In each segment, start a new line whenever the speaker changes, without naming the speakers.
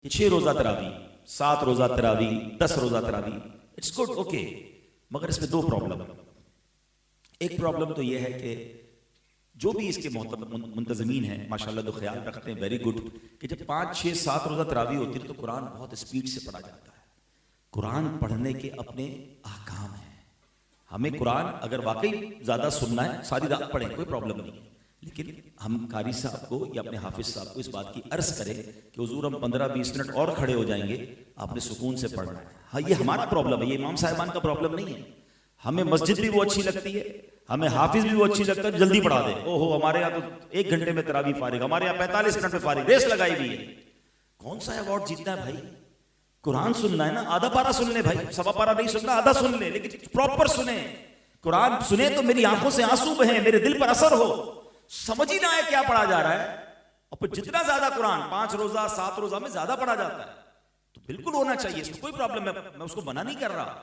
6 روزہ تراوی، 7 روزہ تراوی، 10 روزہ تراوی، اٹس گڈ، اوکے، مگر اس میں 2 پرابلم۔ ایک پرابلم تو یہ ہے کہ جو بھی اس کے منتظمین ہیں ماشاءاللہ تو خیال رکھتے ہیں، ویری گڈ، کہ جب 5 6 7 روزہ تراوی ہوتی ہے تو قرآن بہت اسپیڈ سے پڑھا جاتا ہے۔ قرآن پڑھنے کے اپنے احکام ہیں۔ ہمیں قرآن اگر واقعی زیادہ سننا ہے ساری رات پڑھیں، کوئی پرابلم نہیں، لیکن ہم قاری صاحب کو یا اپنے حافظ صاحب کو اس بات کی عرض کریں کہ حضور ہم 15-20 منٹ اور کھڑے ہو جائیں گے، آپ نے سکون سے پڑھنا ہے۔ ہاں یہ ہمارا پرابلم ہے، یہ امام صاحبان کا پرابلم نہیں ہے۔ ہمیں مسجد بھی وہ اچھی لگتی ہے، ہمیں حافظ بھی وہ اچھی لگتا ہے، جلدی پڑھا دے، او ہو ہمارے یہاں تو 1 گھنٹے میں تراویح فارغ، ہمارے یہاں 45 منٹ میں فارغ، ریس لگائی ہوئی ہے۔ کون سا ایوارڈ جیتنا ہے بھائی؟ قرآن سننا ہے نا، آدھا پارا سن لے بھائی، سوا پارا نہیں سننا، آدھا سن لے، لیکن پراپر سنیں۔ قرآن سنیں تو میری آنکھوں سے آنسو بہیں، میرے دل پر اثر ہو، سمجھ ہی نہ آئے کیا پڑھا جا رہا ہے۔ اور پھر جتنا زیادہ قرآن 5 روزہ 7 روزہ میں زیادہ پڑھا جاتا ہے تو بالکل ہونا چاہیے، اس میں کوئی پرابلم ہے، میں اس کو منع نہیں کر رہا،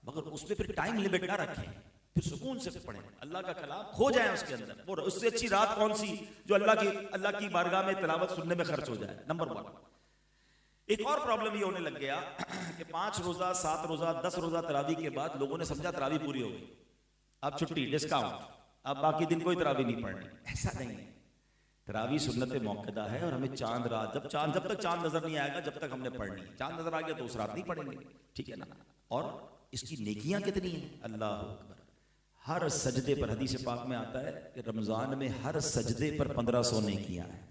مگر اس میں پھر ٹائم لمٹ نہ رکھیں، پھر سکون سے پڑھیں، اللہ کا کلام کھو جائیں اس کے اندر۔ اور اس سے اچھی رات کون سی جو اللہ کی بارگاہ میں تلاوت سننے میں خرچ ہو جائے، نمبر 1۔ ایک اور پرابلم یہ ہونے لگ گیا کہ 5 روزہ 7 روزہ 10 روزہ تراویح کے بعد لوگوں نے سمجھا تراویح پوری ہو گئی، اب چھٹی، ڈسکاؤنٹ، اب باقی دن کوئی تراویح نہیں پڑھنی۔ ایسا نہیں ہے، تراویح سنت موقدہ ہے، اور ہمیں چاند رات جب تک چاند نظر نہیں آئے گا جب تک ہم نے پڑھنی ہے، چاند نظر آ گیا تو اس رات نہیں پڑھیں گے، ٹھیک ہے نا؟ اور اس کی نیکیاں کتنی ہیں، اللہ اکبر۔ ہر سجدے پر حدیث پاک میں آتا ہے کہ رمضان میں ہر سجدے پر 1500 نیکیاں ہیں،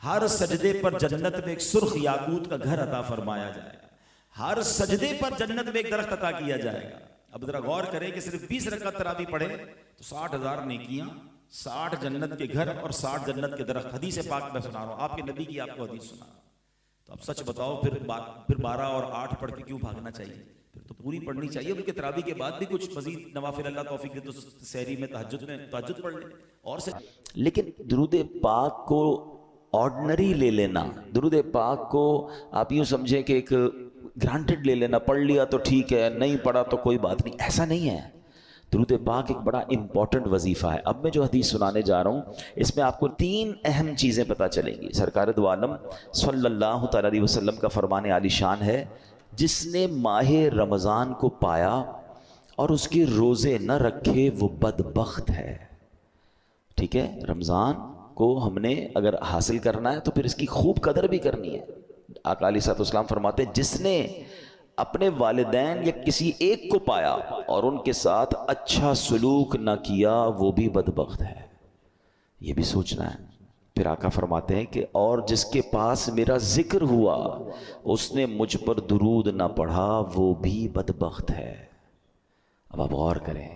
ہر سجدے پر جنت میں ایک سرخ یاقوت کا گھر عطا فرمایا جائے گا، ہر سجدے پر جنت میں ایک درخت عطا کیا جائے گا۔ اب ذرا غور کریں کہ صرف 20 رکعت تراویح پڑھے تو 60,000 نیکیاں، 60 جنت کے گھر اور 60 جنت کے درخت۔ حدیث پاک میں سنا رہا ہوں، آپ کے نبی کی آپ کو حدیث سنا رہا ہوں۔ تو اب سچ بتاؤ پھر 12 اور 8 پڑھ کے کیوں بھاگنا چاہیے؟ پھر تو پوری پڑھنی چاہیے، بلکہ تراویح کے بعد بھی کچھ مزید نوافل اللہ توفیق دے تو سحری میں تہجد پڑھ لیں اور سے۔
لیکن درود پاک کو آرڈنری لے لینا، درود پاک کو آپ یوں سمجھیں کہ ایک گرانٹڈ لے لینا، پڑھ لیا تو ٹھیک ہے، نہیں پڑھا تو کوئی بات نہیں، ایسا نہیں ہے۔ درود پاک ایک بڑا امپورٹنٹ وظیفہ ہے۔ اب میں جو حدیث سنانے جا رہا ہوں اس میں آپ کو 3 اہم چیزیں پتہ چلیں گی۔ سرکار دو عالم صلی اللہ تعالی علیہ وسلم کا فرمان عالی شان ہے، جس نے ماہ رمضان کو پایا اور اس کے روزے نہ رکھے وہ بدبخت ہے۔ ٹھیک ہے، رمضان کو ہم نے اگر حاصل کرنا ہے تو پھر اس کی خوب قدر بھی کرنی ہے۔ آقا علیہ الصلوۃ والسلام فرماتے ہیں جس نے اپنے والدین یا کسی ایک کو پایا اور ان کے ساتھ اچھا سلوک نہ کیا وہ بھی بدبخت ہے۔ یہ بھی سوچنا ہے۔ پھر آقا فرماتے ہیں کہ اور جس کے پاس میرا ذکر ہوا اس نے مجھ پر درود نہ پڑھا وہ بھی بدبخت ہے۔ اب آپ غور کریں،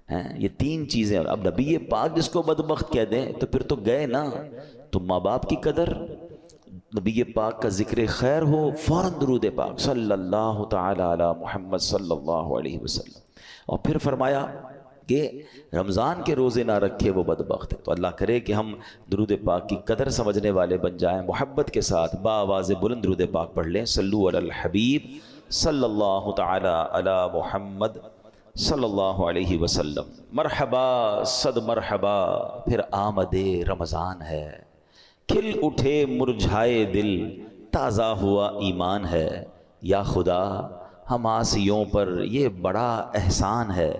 یہ 3 چیزیں۔ اب نبی پاک جس کو بدبخت کہہ دیں تو پھر تو گئے نا۔ تو ماں باپ کی قدر، نبی پاک کا ذکر خیر ہو، فوراً درود پاک صلی اللہ تعالی علی محمد صلی اللہ علیہ وسلم۔ اور پھر فرمایا کہ رمضان کے روزے نہ رکھے وہ بدبخت ہے۔ تو اللہ کرے کہ ہم درود پاک کی قدر سمجھنے والے بن جائیں، محبت کے ساتھ بآواز بلند درود پاک پڑھ لیں۔ صلو علی الحبیب صلی اللہ تعالی علی محمد صلی اللہ علیہ وسلم۔ مرحبا صد مرحبا، پھر آمد رمضان ہے، کھل اٹھے مرجھائے دل، تازہ ہوا ایمان ہے۔ یا خدا ہم آسیوں پر یہ بڑا احسان ہے،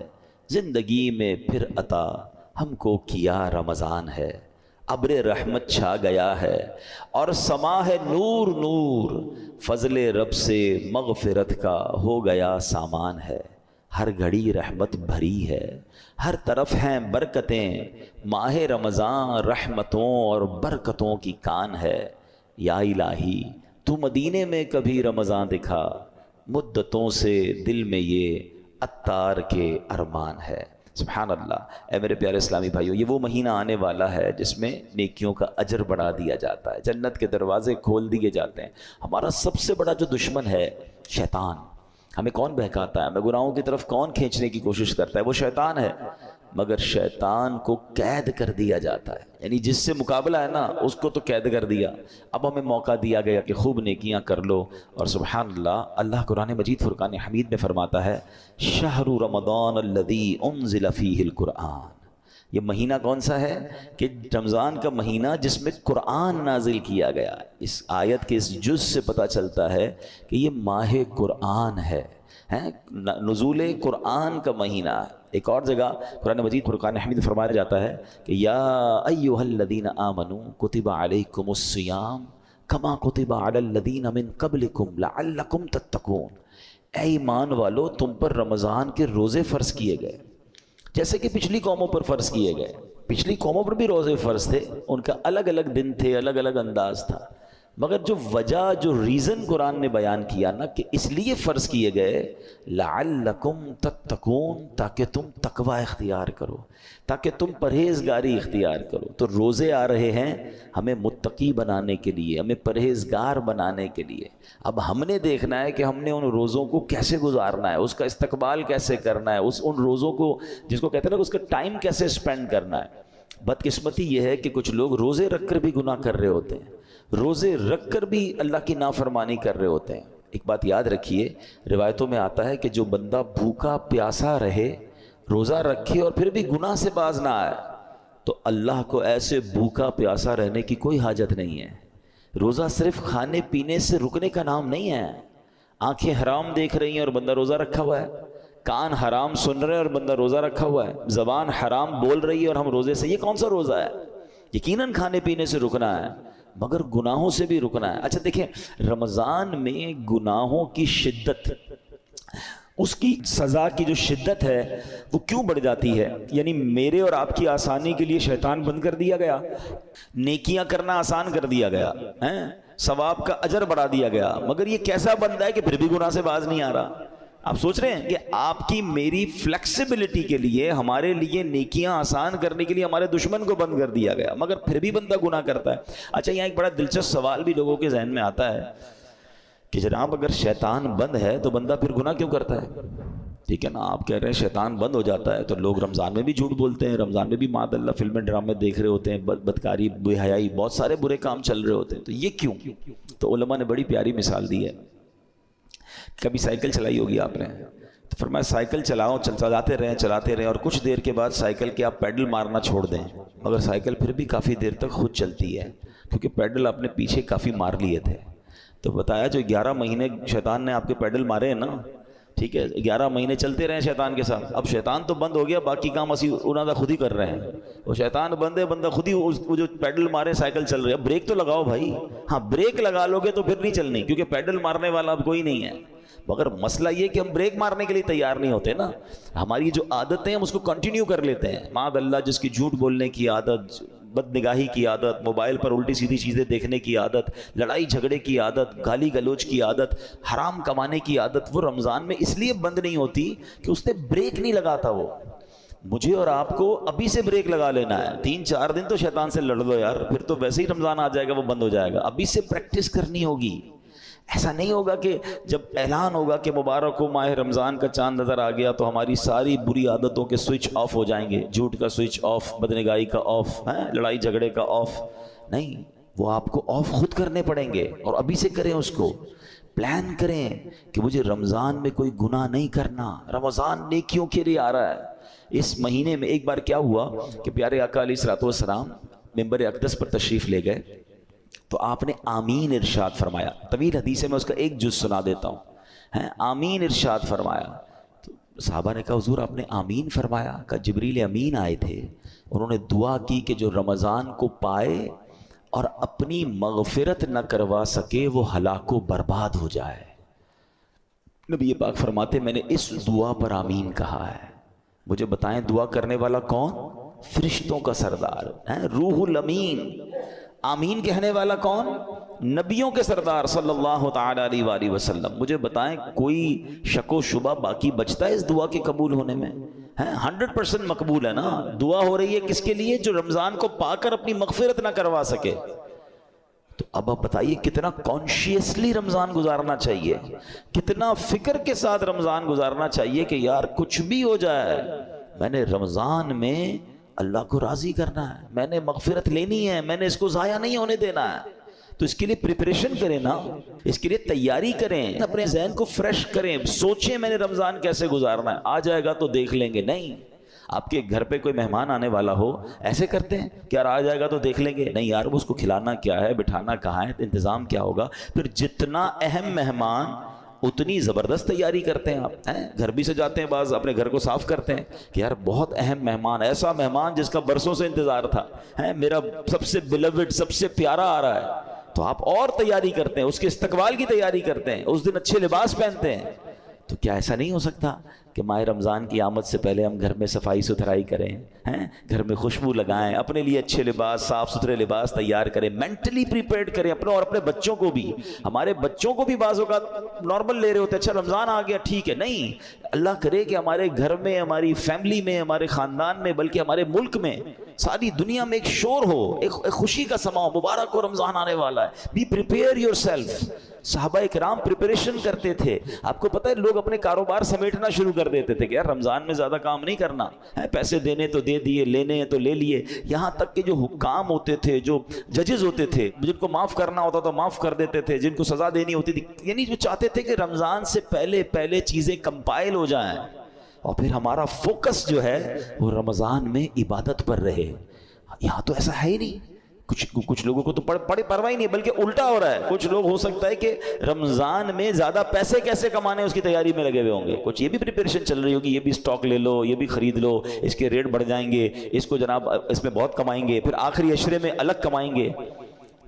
زندگی میں پھر عطا ہم کو کیا رمضان ہے۔ ابر رحمت چھا گیا ہے اور سما ہے نور نور، فضل رب سے مغفرت کا ہو گیا سامان ہے۔ ہر گھڑی رحمت بھری ہے، ہر طرف ہیں برکتیں، ماہ رمضان رحمتوں اور برکتوں کی کان ہے۔ یا الہی تو مدینے میں کبھی رمضان دکھا، مدتوں سے دل میں یہ عطار کے ارمان ہے۔ سبحان اللہ۔ اے میرے پیارے اسلامی بھائیو، یہ وہ مہینہ آنے والا ہے جس میں نیکیوں کا اجر بڑھا دیا جاتا ہے، جنت کے دروازے کھول دیے جاتے ہیں۔ ہمارا سب سے بڑا جو دشمن ہے شیطان، ہمیں کون بہکاتا ہے، ہمیں گناہوں کی طرف کون کھینچنے کی کوشش کرتا ہے، وہ شیطان ہے۔ مگر شیطان کو قید کر دیا جاتا ہے، یعنی جس سے مقابلہ ہے نا اس کو تو قید کر دیا، اب ہمیں موقع دیا گیا کہ خوب نیکیاں کر لو۔ اور سبحان اللہ، اللہ قرآن مجید فرقان حمید میں فرماتا ہے شہر رمضان الذی انزل فیہ القرآن، یہ مہینہ کون سا ہے کہ رمضان کا مہینہ جس میں قرآن نازل کیا گیا. اس آیت کے اس جز سے پتہ چلتا ہے کہ یہ ماہ قرآن ہے، نزول قرآن کا مہینہ. ایک اور جگہ قرآن مجید فرقان حمید فرمایا جاتا ہے کہ یا ایھا الذین آمنوا کتب علیکم الصیام کما کتب علی الذین من قبلکم لعلکم تتقون. اے ایمان والو، تم پر رمضان کے روزے فرض کیے گئے جیسے کہ پچھلی قوموں پر فرض کیے گئے. پچھلی قوموں پر بھی روزے فرض تھے، ان کا الگ الگ دن تھے، الگ الگ انداز تھا، مگر جو وجہ، جو ریزن قرآن نے بیان کیا نا کہ اس لیے فرض کیے گئے لعلکم تتقون، تاکہ تم تقوی اختیار کرو، تاکہ تم پرہیزگاری اختیار کرو. تو روزے آ رہے ہیں ہمیں متقی بنانے کے لیے، ہمیں پرہیزگار بنانے کے لیے. اب ہم نے دیکھنا ہے کہ ہم نے ان روزوں کو کیسے گزارنا ہے، اس کا استقبال کیسے کرنا ہے، ان روزوں کو جس کو کہتے ہیں نا اس کا ٹائم کیسے اسپینڈ کرنا ہے. بدقسمتی یہ ہے کہ کچھ لوگ روزے رکھ کر بھی گناہ کر رہے ہوتے ہیں، روزے رکھ کر بھی اللہ کی نافرمانی کر رہے ہوتے ہیں. ایک بات یاد رکھیے، روایتوں میں آتا ہے کہ جو بندہ بھوکا پیاسا رہے، روزہ رکھے اور پھر بھی گناہ سے باز نہ آئے، تو اللہ کو ایسے بھوکا پیاسا رہنے کی کوئی حاجت نہیں ہے. روزہ صرف کھانے پینے سے رکنے کا نام نہیں ہے. آنکھیں حرام دیکھ رہی ہیں اور بندہ روزہ رکھا ہوا ہے، کان حرام سن رہے ہیں اور بندہ روزہ رکھا ہوا ہے، زبان حرام بول رہی ہے اور ہم روزے سے، یہ کون سا روزہ ہے؟ یقیناً کھانے پینے سے رکنا ہے مگر گناہوں سے بھی رکنا ہے. اچھا دیکھیں، رمضان میں گناہوں کی شدت، اس کی سزا کی جو شدت ہے وہ کیوں بڑھ جاتی ہے؟ یعنی میرے اور آپ کی آسانی کے لیے شیطان بند کر دیا گیا، نیکیاں کرنا آسان کر دیا گیا، ثواب کا اجر بڑھا دیا گیا، مگر یہ کیسا بندہ ہے کہ پھر بھی گناہ سے باز نہیں آ رہا؟ آپ سوچ رہے ہیں کہ آپ کی میری فلیکسیبلٹی کے لیے، ہمارے لیے نیکیاں آسان کرنے کے لیے ہمارے دشمن کو بند کر دیا گیا، مگر پھر بھی بندہ گناہ کرتا ہے. اچھا یہاں ایک بڑا دلچسپ سوال بھی لوگوں کے ذہن میں آتا ہے کہ جناب اگر شیطان بند ہے تو بندہ پھر گناہ کیوں کرتا ہے؟ ٹھیک ہے نا، آپ کہہ رہے ہیں شیطان بند ہو جاتا ہے تو لوگ رمضان میں بھی جھوٹ بولتے ہیں، رمضان میں بھی معاذ اللہ فلمیں ڈرامے دیکھ رہے ہوتے ہیں، بدکاری، بے حیائی، بہت سارے برے کام چل رہے ہوتے ہیں، تو یہ کیوں؟ تو علماء نے بڑی پیاری مثال دی ہے. کبھی سائیکل چلائی ہوگی آپ نے، تو فرمایا سائیکل چلاؤ، چلاتے رہیں اور کچھ دیر کے بعد سائیکل کے آپ پیڈل مارنا چھوڑ دیں، مگر سائیکل پھر بھی کافی دیر تک خود چلتی ہے کیونکہ پیڈل آپ نے پیچھے کافی مار لیے تھے. تو بتایا جو 11 مہینے شیطان نے آپ کے پیڈل مارے ہیں نا، ٹھیک ہے، 11 مہینے چلتے رہے شیطان کے ساتھ، اب شیطان تو بند ہو گیا، باقی کام اسی انہوں نے خود ہی کر رہے ہیں. وہ شیطان بند ہے، بندہ خود ہی وہ جو پیڈل مارے سائیکل چل رہی ہے. بریک تو لگاؤ بھائی، ہاں بریک لگا لو گے تو پھر نہیں چلنی کیونکہ پیڈل مارنے والا اب کوئی نہیں ہے. مگر مسئلہ یہ کہ ہم بریک مارنے کے لیے تیار نہیں ہوتے نا، ہماری جو عادتیں ہیں ہم اس کو کنٹینیو کر لیتے ہیں. معاذ اللہ جس کی جھوٹ بولنے کی عادت، بد نگاہی کی عادت، موبائل پر الٹی سیدھی چیزیں دیکھنے کی عادت، لڑائی جھگڑے کی عادت، گالی گلوچ کی عادت، حرام کمانے کی عادت، وہ رمضان میں اس لیے بند نہیں ہوتی کہ اس نے بریک نہیں لگاتا. وہ مجھے اور آپ کو ابھی سے بریک لگا لینا ہے. 3-4 دن تو شیطان سے لڑ لو یار، پھر تو ویسے ہی رمضان آ جائے گا، وہ بند ہو جائے گا. ابھی سے پریکٹس کرنی ہوگی. ایسا نہیں ہوگا کہ جب اعلان ہوگا کہ مبارک ہو ماہ رمضان کا چاند نظر آ گیا تو ہماری ساری بری عادتوں کے سوئچ آف ہو جائیں گے. جھوٹ کا سوئچ آف، بدنگاہی کا آف، لڑائی جھگڑے کا آف. نہیں، وہ آپ کو آف خود کرنے پڑیں گے اور ابھی سے کریں. اس کو پلان کریں کہ مجھے رمضان میں کوئی گناہ نہیں کرنا، رمضان نیکیوں کے لیے آ رہا ہے. اس مہینے میں ایک بار کیا ہوا کہ پیارے آقا علیہ الصلوۃ والسلام منبر اقدس پر تشریف لے گئے تو آپ نے آمین ارشاد فرمایا. طویل حدیث ہے، میں اس کا ایک جز سنا دیتا ہوں. آمین ارشاد فرمایا تو صحابہ نے کہا حضور آپ نے آمین فرمایا؟ کہ جبریل امین آئے تھے، انہوں نے دعا کی کہ جو رمضان کو پائے اور اپنی مغفرت نہ کروا سکے وہ ہلاک و برباد ہو جائے. نبی پاک فرماتے میں نے اس دعا پر آمین کہا ہے. مجھے بتائیں دعا کرنے والا کون؟ فرشتوں کا سردار روح الامین. آمین کہنے والا کون؟ نبیوں کے سردار صلی اللہ تعالی علیہ وآلہ وسلم. مجھے بتائیں کوئی شک و شبہ باقی بچتا ہے اس دعا کے قبول ہونے میں؟ 100% مقبول ہے نا. دعا ہو رہی ہے کس کے لیے؟ جو رمضان کو پا کر اپنی مغفرت نہ کروا سکے. تو اب آپ بتائیے کتنا کانشیسلی رمضان گزارنا چاہیے، کتنا فکر کے ساتھ رمضان گزارنا چاہیے کہ یار کچھ بھی ہو جائے میں نے رمضان میں اللہ کو راضی کرنا ہے، میں نے مغفرت لینی ہے، میں نے اس کو ضائع نہیں ہونے دینا ہے. تو اس کے لیے پریپریشن کریں نا، اس کے لیے تیاری کریں، اپنے ذہن کو فریش کریں، سوچیں میں نے رمضان کیسے گزارنا ہے. آ جائے گا تو دیکھ لیں گے، نہیں آپ کے گھر پہ کوئی مہمان آنے والا ہو ایسے کرتے ہیں کہ یار آ جائے گا تو دیکھ لیں گے؟ نہیں یار، وہ اس کو کھلانا کیا ہے، بٹھانا کہاں ہے، انتظام کیا ہوگا. پھر جتنا اہم مہمان اتنی زبردست تیاری کرتے ہیں آپ. گھر بھی سجاتے ہیں، بعض اپنے گھر کو صاف کرتے ہیں کہ یار بہت اہم مہمان، ایسا مہمان جس کا برسوں سے انتظار تھا، میرا سب سے بیلوڈ، سب سے پیارا آ رہا ہے. تو آپ اور تیاری کرتے ہیں، اس کے استقبال کی تیاری کرتے ہیں، اس دن اچھے لباس پہنتے ہیں. تو کیا ایسا نہیں ہو سکتا کہ ماہ رمضان کی آمد سے پہلے ہم گھر میں صفائی ستھرائی کریں، گھر میں خوشبو لگائیں، اپنے لیے اچھے لباس، صاف ستھرے لباس تیار کریں، مینٹلی پریپیئرڈ کریں اپنے اور اپنے بچوں کو بھی. ہمارے بچوں کو بھی بعض اوقات نارمل لے رہے ہوتے ہیں، اچھا رمضان آ گیا ٹھیک ہے. نہیں، اللہ کرے کہ ہمارے گھر میں، ہماری فیملی میں، ہمارے خاندان میں، بلکہ ہمارے ملک میں، ساری دنیا میں ایک شور ہو، ایک خوشی کا سما ہو. مبارک ہو، رمضان آنے والا ہے. Be prepare yourself. صحابہ کرام پریپریشن کرتے تھے. آپ کو پتہ ہے لوگ اپنے کاروبار سمیٹنا شروع کر دیتے تھے کہ یار رمضان میں زیادہ کام نہیں کرنا ہے، پیسے دینے تو دے دیے، لینے ہیں تو لے لیے. یہاں تک کہ جو حکام ہوتے تھے، جو ججز ہوتے تھے، جن کو معاف کرنا ہوتا تو معاف کر دیتے تھے، جن کو سزا دینی ہوتی تھی، یعنی جو چاہتے تھے کہ رمضان سے پہلے چیزیں کمپائل ہو جائیں اور پھر ہمارا فوکس جو ہے وہ رمضان میں عبادت پر رہے. یہاں تو ایسا ہے ہی نہیں. کچھ لوگوں کو تو پڑے پرواہ ہی نہیں، بلکہ الٹا ہو رہا ہے. کچھ لوگ ہو سکتا ہے کہ رمضان میں زیادہ پیسے کیسے کمانے اس کی تیاری میں لگے ہوئے ہوں گے. کچھ یہ بھی پریپریشن چل رہی ہوگی، یہ بھی سٹاک لے لو، یہ بھی خرید لو، اس کے ریٹ بڑھ جائیں گے، اس کو جناب اس میں بہت کمائیں گے، پھر آخری عشرے میں الگ کمائیں گے.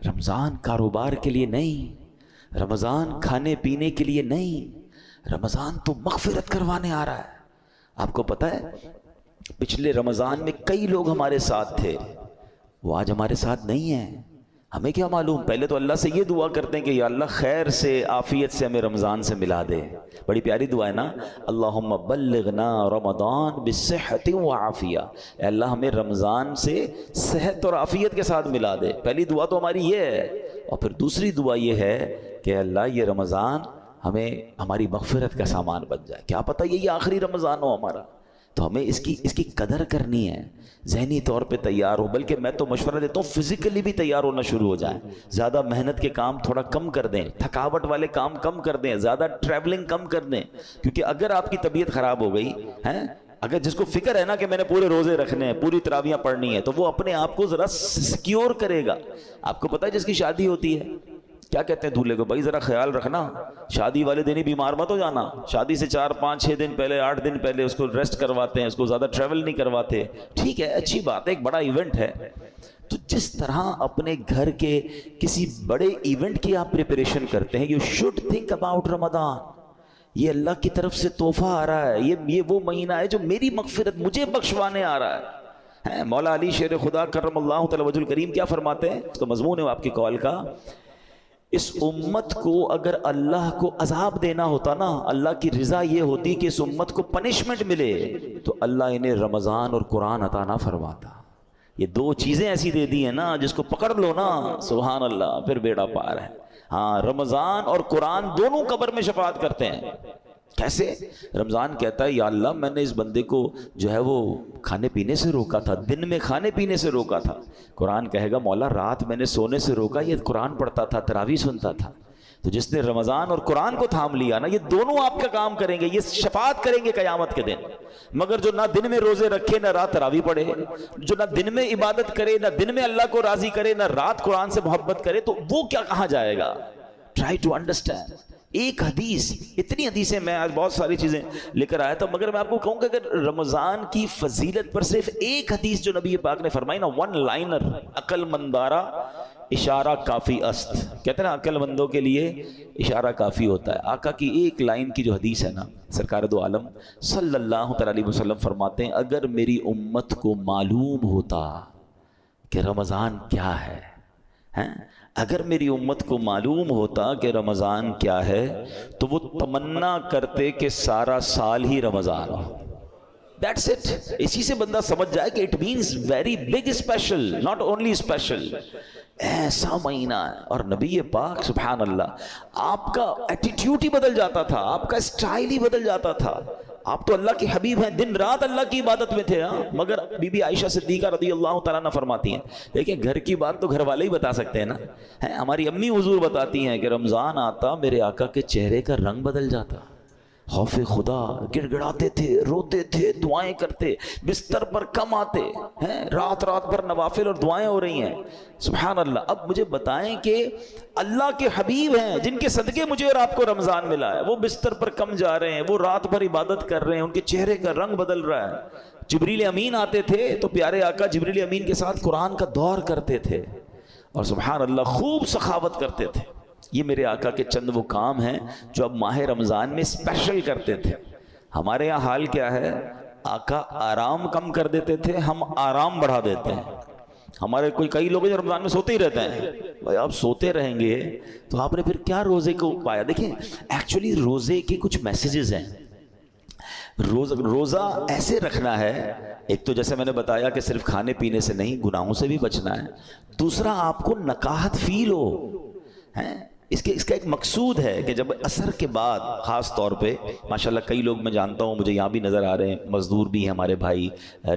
رمضان کاروبار کے لیے نہیں، رمضان کھانے پینے کے لیے نہیں، رمضان تو مغفرت کروانے آ رہا ہے. آپ کو پتہ ہے پچھلے رمضان میں کئی لوگ ہمارے ساتھ تھے، وہ آج ہمارے ساتھ نہیں ہیں. ہمیں کیا معلوم؟ پہلے تو اللہ سے یہ دعا کرتے ہیں کہ یا اللہ خیر سے، عافیت سے ہمیں رمضان سے ملا دے. بڑی پیاری دعا ہے نا، اللہم بلغنا رمضان بالصحت وعافیہ. اے اللہ ہمیں رمضان سے صحت اور عافیت کے ساتھ ملا دے. پہلی دعا تو ہماری یہ ہے. اور پھر دوسری دعا یہ ہے کہ اللہ یہ رمضان ہمیں ہماری مغفرت کا سامان بن جائے. کیا پتہ یہی آخری رمضان ہو ہمارا. تو ہمیں اس کی قدر کرنی ہے، ذہنی طور پہ تیار ہو. بلکہ میں تو مشورہ دیتا ہوں فزیکلی بھی تیار ہونا شروع ہو جائیں. زیادہ محنت کے کام تھوڑا کم کر دیں، تھکاوٹ والے کام کم کر دیں، زیادہ ٹریولنگ کم کر دیں. کیونکہ اگر آپ کی طبیعت خراب ہو گئی ہے، اگر جس کو فکر ہے نا کہ میں نے پورے روزے رکھنے ہیں، پوری تراویحیں پڑھنی ہے، تو وہ اپنے آپ کو ذرا سیکیور کرے گا. آپ کو پتہ ہے جس کی شادی ہوتی ہے کیا کہتے ہیں دولہے کو، بھائی ذرا خیال رکھنا، شادی والے دن ہی بیمار مت ہو جانا. شادی سے 4 5 6 دن پہلے، 8 دن پہلے اس کو ریسٹ کرواتے ہیں، اس کو زیادہ ٹریول نہیں کرواتے. ٹھیک ہے، اچھی بات ہے، ایک بڑا ایونٹ ہے. تو جس طرح اپنے گھر کے کسی بڑے ایونٹ کی آپ پریپریشن کرتے ہیں، یو شوڈ تھنک اباؤٹ رمضان. یہ اللہ کی طرف سے تحفہ آ رہا ہے، یہ وہ مہینہ ہے جو میری مغفرت مجھے بخشوانے آ رہا ہے. مولا علی شیر خدا کرم اللہ تعالی وجہ الکریم کیا فرماتے ہیں؟ اس کا مضمون ہے آپ کی کال کا، اس امت کو اگر اللہ کو عذاب دینا ہوتا نا، اللہ کی رضا یہ ہوتی کہ اس امت کو پنشمنٹ ملے، تو اللہ انہیں رمضان اور قرآن عطا نہ فرماتا. یہ 2 چیزیں ایسی دے دی ہیں نا، جس کو پکڑ لو نا سبحان اللہ پھر بیڑا پار ہے. ہاں، رمضان اور قرآن دونوں قبر میں شفاعت کرتے ہیں. کیسے؟ رمضان کہتا ہے یا اللہ میں نے اس بندے کو جو ہے وہ کھانے پینے سے روکا تھا، دن میں کھانے پینے سے روکا تھا. قرآن کہے گا مولا رات میں نے سونے سے روکا، یہ قرآن پڑھتا تھا، تراویح سنتا تھا. تو جس نے رمضان اور قرآن کو تھام لیا نا، یہ دونوں آپ کا کام کریں گے، یہ شفاعت کریں گے قیامت کے دن. مگر جو نہ دن میں روزے رکھے، نہ رات تراویح پڑھے، جو نہ دن میں عبادت کرے، نہ دن میں اللہ کو راضی کرے، نہ رات قرآن سے محبت کرے، تو وہ کیا کہاں جائے گا؟ Try to understand. ایک حدیث، اتنی حدیثیں میں آج بہت ساری چیزیں لے کر آیا تھا، مگر میں آپ کو کہوں کہ اگر رمضان کی فضیلت پر صرف ایک حدیث جو نبی پاک نے فرمائی نا، 1 لائنر، عقل مندارا اشارہ کافی است. کہتے ہیں نا عقل مندوں کے لیے اشارہ کافی ہوتا ہے. آقا کی ایک لائن کی جو حدیث ہے نا، سرکار دو عالم صلی اللہ علیہ وسلم فرماتے ہیں اگر میری امت کو معلوم ہوتا کہ رمضان کیا ہے، اگر میری امت کو معلوم ہوتا کہ رمضان کیا ہے، تو وہ تمنا کرتے کہ سارا سال ہی رمضان ہو. That's it. اسی سے بندہ سمجھ جائے کہ it means very big special, not only special. ایسا مہینہ ہے. اور نبی پاک سبحان اللہ آپ کا ایٹیٹیوڈ ہی بدل جاتا تھا، آپ کا اسٹائل ہی بدل جاتا تھا. آپ تو اللہ کے حبیب ہیں، دن رات اللہ کی عبادت میں تھے. مگر بی بی عائشہ صدیقہ رضی اللہ تعالیٰ عنہ فرماتی ہیں، دیکھیں گھر کی بات تو گھر والے ہی بتا سکتے ہیں نا. ہماری امی حضور بتاتی ہیں کہ رمضان آتا میرے آقا کے چہرے کا رنگ بدل جاتا. خوف خدا، گڑ گڑاتے تھے، روتے تھے، دعائیں کرتے، بستر پر کم آتے ہیں، رات رات بھر نوافل اور دعائیں ہو رہی ہیں. سبحان اللہ. اب مجھے بتائیں کہ اللہ کے حبیب ہیں جن کے صدقے مجھے اور آپ کو رمضان ملا ہے، وہ بستر پر کم جا رہے ہیں، وہ رات بھر عبادت کر رہے ہیں، ان کے چہرے کا رنگ بدل رہا ہے. جبریل امین آتے تھے تو پیارے آقا جبریل امین کے ساتھ قرآن کا دور کرتے تھے اور سبحان اللہ خوب سخاوت کرتے تھے. یہ میرے آقا کے چند وہ کام ہیں جو اب ماہ رمضان میں اسپیشل کرتے تھے. ہمارے یہاں حال کیا ہے، آقا آرام کم کر دیتے تھے، ہم آرام بڑھا دیتے ہیں. ہمارے کئی لوگ جو رمضان میں سوتے ہی رہتے ہیں. بھائی آپ سوتے رہیں گے تو آپ نے پھر کیا روزے کو پایا؟ دیکھیں ایکچولی روزے کے کچھ میسیجز ہیں. روزہ ایسے رکھنا ہے، ایک تو جیسے میں نے بتایا کہ صرف کھانے پینے سے نہیں، گناہوں سے بھی بچنا ہے. دوسرا آپ کو نکاہت فیل ہو. اس کا ایک مقصود ہے کہ جب عصر کے بعد خاص طور پہ ماشاءاللہ کئی لوگ میں جانتا ہوں، مجھے یہاں بھی نظر آ رہے ہیں، مزدور بھی ہیں ہمارے بھائی،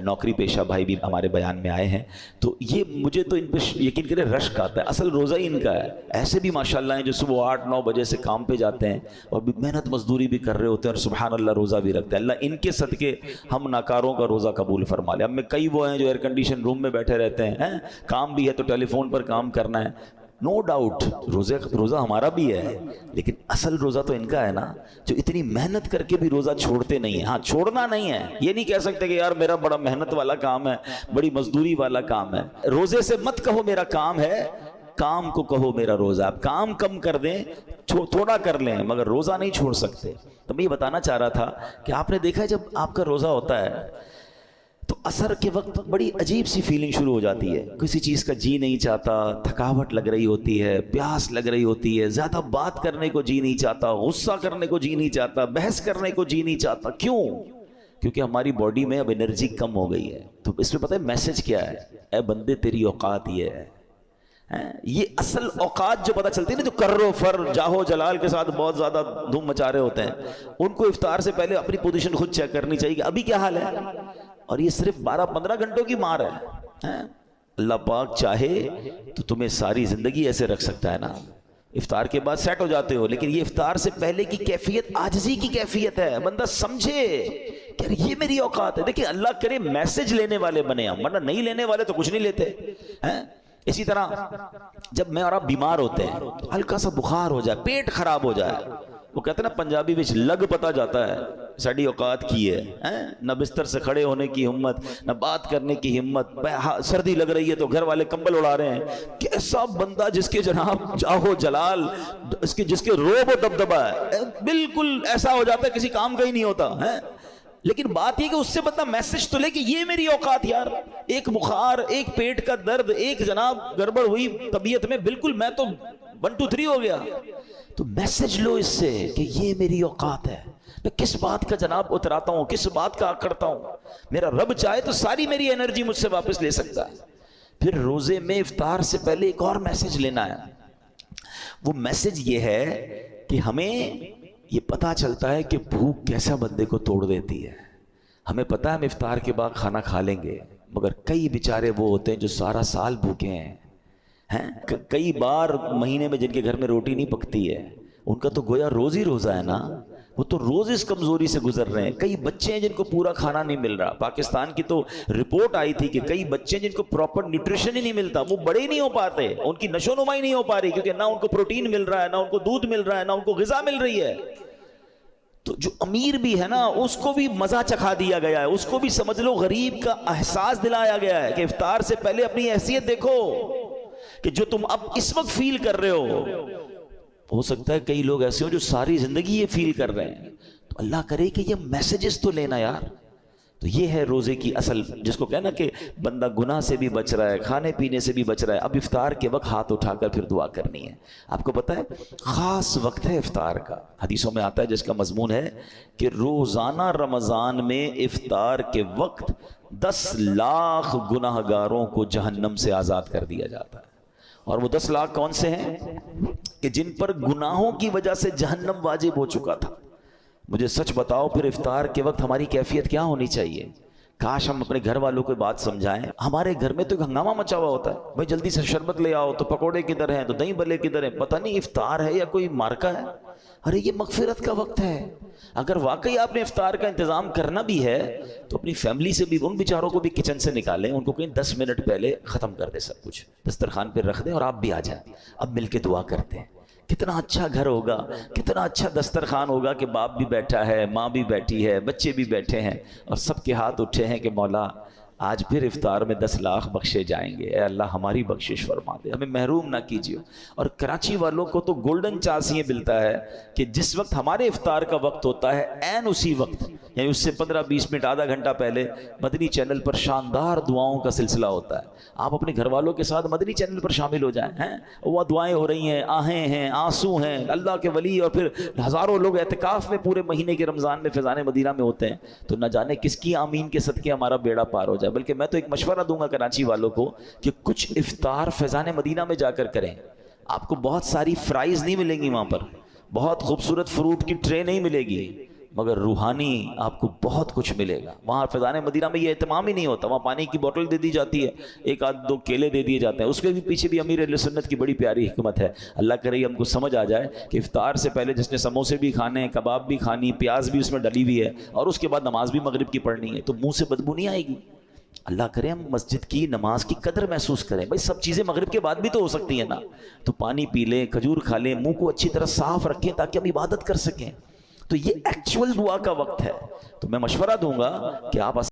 نوکری پیشہ بھائی بھی ہمارے بیان میں آئے ہیں، تو یہ مجھے تو ان پہ یقین کرے رشک آتا ہے. اصل روزہ ہی ان کا ہے. ایسے بھی ماشاءاللہ ہیں جو صبح 8-9 بجے سے کام پہ جاتے ہیں اور محنت مزدوری بھی کر رہے ہوتے ہیں اور سبحان اللہ روزہ بھی رکھتے ہیں. اللہ ان کے صدقے ہم ناکاروں کا روزہ قبول فرما لے. اب میں کئی وہ ہیں جو ایئر کنڈیشن روم میں بیٹھے رہتے ہیں، کام بھی ہے تو ٹیلی فون پر کام کرنا ہے. نو ڈاؤٹ روزہ ہمارا بھی ہے، لیکن اصل روزہ تو ان کا ہے نا، جو اتنی محنت کر کے بھی روزہ چھوڑتے نہیں ہیں. ہاں چھوڑنا نہیں ہے، یہ نہیں کہہ سکتے کہ یار میرا بڑا محنت والا کام ہے، بڑی مزدوری والا کام ہے. روزے سے مت کہو میرا کام ہے، کام کو کہو میرا روزہ. آپ کام کم کر دیں، تھوڑا کر لیں، مگر روزہ نہیں چھوڑ سکتے. تو میں یہ بتانا چاہ رہا تھا کہ آپ نے دیکھا ہے جب آپ کا روزہ ہوتا ہے تو عصر کے وقت بڑی عجیب سی فیلنگ شروع ہو جاتی ہے. کسی چیز کا جی نہیں چاہتا، تھکاوٹ لگ رہی ہوتی ہے، پیاس لگ رہی ہوتی ہے، زیادہ بات کرنے کو جی نہیں چاہتا، غصہ کرنے کو جی نہیں چاہتا، بحث کرنے کو جی نہیں چاہتا. کیوں؟ کیونکہ ہماری باڈی میں اب انرجی کم ہو گئی ہے. تو اس میں پتہ ہے میسج کیا ہے؟ اے بندے تیری اوقات یہ ہے. یہ اصل اوقات جو پتہ چلتی ہے نا، جو کرو فر جاہو جلال کے ساتھ بہت زیادہ دھوم مچا رہے ہوتے ہیں، ان کو افطار سے پہلے اپنی پوزیشن خود چیک کرنی چاہیے کہ ابھی کیا حال ہے. اور یہ صرف 12-15 گھنٹوں کی مار ہے. اللہ پاک چاہے تو تمہیں ساری زندگی ایسے رکھ سکتا ہے نا. افطار کے بعد سیٹ ہو جاتے ہو، لیکن یہ افطار سے پہلے کی کیفیت عاجزی کی کیفیت ہے. بندہ سمجھے کہ یہ میری اوقات ہے. دیکھیں اللہ کرے میسج لینے والے بنے ہم، ورنہ نہیں لینے والے تو کچھ نہیں لیتے. اسی طرح جب میں اور آپ بیمار ہوتے ہیں، ہلکا سا بخار ہو جائے، پیٹ خراب ہو جائے، وہ کہتے ہیں نا پنجابی وچ لگ پتا جاتا ہے ساڑی اوقات کی ہے. نہ بستر سے کھڑے ہونے کی ہمت، نہ بات کرنے کی ہمت، سردی لگ رہی ہے تو گھر والے کمبل اڑا رہے ہیں. کیسا بندہ جس کے جناب جاہو جلال، جس کے روب و دبدبا ہے، بالکل ایسا ہو جاتا ہے کسی کام کا ہی نہیں ہوتا ہے. لیکن بات یہ کہ اس سے بندہ میسج تو لے کہ یہ میری اوقات یار. ایک بخار، ایک پیٹ کا درد، ایک جناب گڑبڑ ہوئی طبیعت میں، بالکل میں تو 1 2 3 ہو گیا. تو میسج لو اس سے کہ یہ میری اوقات ہے. میں کس بات کا جناب اتراتا ہوں، کس بات کا کرتا ہوں. میرا رب چاہے تو ساری میری انرجی مجھ سے واپس لے سکتا ہے. پھر روزے میں افطار سے پہلے ایک اور میسج لینا ہے. وہ میسج یہ ہے کہ ہمیں یہ پتا چلتا ہے کہ بھوک کیسا بندے کو توڑ دیتی ہے. ہمیں پتا ہے ہم افطار کے بعد کھانا کھا لیں گے، مگر کئی بیچارے وہ ہوتے ہیں جو سارا سال بھوکے ہیں. کئی بار مہینے میں جن کے گھر میں روٹی نہیں پکتی ہے، ان کا تو گویا روز ہی روزہ ہے نا. وہ تو روز اس کمزوری سے گزر رہے ہیں. کئی بچے ہیں جن کو پورا کھانا نہیں مل رہا. پاکستان کی تو رپورٹ آئی تھی کہ کئی بچے جن کو پراپر نیوٹریشن ہی نہیں ملتا، وہ بڑے نہیں ہو پاتے، ان کی نشو نمائی نہیں ہو پا رہی، کیونکہ نہ ان کو پروٹین مل رہا ہے، نہ ان کو دودھ مل رہا ہے، نہ ان کو غذا مل رہی ہے. تو جو امیر بھی ہے نا، اس کو بھی مزہ چکھا دیا گیا ہے، اس کو بھی سمجھ لو غریب کا احساس دلایا گیا ہے کہ افطار سے پہلے اپنی حیثیت دیکھو کہ جو تم اب اس وقت فیل کر رہے ہو سکتا ہے کئی لوگ ایسے ہو جو ساری زندگی یہ فیل کر رہے ہیں. تو اللہ کرے کہ یہ میسیجز تو لینا یار. تو یہ ہے روزے کی اصل، جس کو کہنا کہ بندہ گناہ سے بھی بچ رہا ہے، کھانے پینے سے بھی بچ رہا ہے. اب افطار کے وقت ہاتھ اٹھا کر پھر دعا کرنی ہے. آپ کو پتہ ہے خاص وقت ہے افطار کا. حدیثوں میں آتا ہے جس کا مضمون ہے کہ روزانہ رمضان میں افطار کے وقت 10 لاکھ گناہ گاروں کو جہنم سے آزاد کر دیا جاتا ہے. اور وہ 10 لاکھ کون سے ہیں؟ کہ جن پر گناہوں کی وجہ سے جہنم واجب ہو چکا تھا. مجھے سچ بتاؤ پھر افطار کے وقت ہماری کیفیت کیا ہونی چاہیے؟ کاش ہم اپنے گھر والوں کو بات سمجھائیں. ہمارے گھر میں تو ایک ہنگامہ مچا ہوا ہوتا ہے, بھائی جلدی سے شربت لے آؤ, تو پکوڑے کدھر ہیں, تو دہی بلے کدھر ہیں, پتہ نہیں افطار ہے یا کوئی مارکا ہے. ارے یہ مغفرت کا وقت ہے. اگر واقعی آپ نے افطار کا انتظام کرنا بھی ہے تو اپنی فیملی سے بھی, ان بیچاروں کو بھی کچن سے نکالیں, ان کو کہیں 10 منٹ پہلے ختم کر دیں, سب کچھ دسترخوان پہ رکھ دیں اور آپ بھی آ جائیں, اب مل کے دعا کرتے ہیں. کتنا اچھا گھر ہوگا, کتنا اچھا دسترخوان ہوگا کہ باپ بھی بیٹھا ہے, ماں بھی بیٹھی ہے, بچے بھی بیٹھے ہیں, اور سب کے ہاتھ اٹھے ہیں کہ مولا آج پھر افطار میں 10 لاکھ بخشے جائیں گے, اے اللہ ہماری بخشش فرما دے, ہمیں محروم نہ کیجیے. اور کراچی والوں کو تو گولڈن چانس یہ ملتا ہے کہ جس وقت ہمارے افطار کا وقت ہوتا ہے, عین اسی وقت, یعنی اس سے 15-20 منٹ آدھا گھنٹہ پہلے مدنی چینل پر شاندار دعاؤں کا سلسلہ ہوتا ہے. آپ اپنے گھر والوں کے ساتھ مدنی چینل پر شامل ہو جائیں, ہیں وہ دعائیں ہو رہی ہیں, آہیں ہیں, آنسو ہیں, اللہ کے ولی اور پھر ہزاروں لوگ اعتکاف میں پورے مہینے کے رمضان میں فیضان مدینہ میں ہوتے ہیں, تو نہ جانے کس کی آمین کے صدقے ہمارا بیڑا پار ہو جائے. بلکہ میں تو ایک مشورہ دوں گا کراچی والوں کو کہ کچھ افطار فیضان مدینہ میں جا کر کریں. آپ کو بہت ساری فرائز نہیں ملیں گی وہاں پر, بہت خوبصورت فروٹ کی ٹرے نہیں ملے گی, مگر روحانی آپ کو بہت کچھ ملے گا. وہاں فیضان مدینہ میں یہ اہتمام ہی نہیں ہوتا, وہاں پانی کی بوتل دے دی جاتی ہے, 1-2 کیلے دے دیے جاتے ہیں, اس کے بھی پیچھے بھی امیر اہل سنت کی بڑی پیاری حکمت ہے. اللہ کرے ہم کو سمجھ آ جائے کہ افطار سے پہلے جس نے سموسے بھی کھانے ہیں, کباب بھی کھانی, پیاز بھی اس میں ڈلی ہوئی ہے, اور اس کے بعد نماز بھی مغرب کی پڑھنی ہے, تو منہ سے بدبو نہیں آئے گی. اللہ کرے ہم مسجد کی نماز کی قدر محسوس کریں. بھائی سب چیزیں مغرب کے بعد بھی تو ہو سکتی ہیں نا, تو پانی پی لیں, کھجور کھا لیں, منہ کو اچھی طرح صاف رکھیں تاکہ ہم عبادت کر سکیں. تو یہ ایکچول دعا کا وقت ہے. تو میں مشورہ دوں گا کہ آپ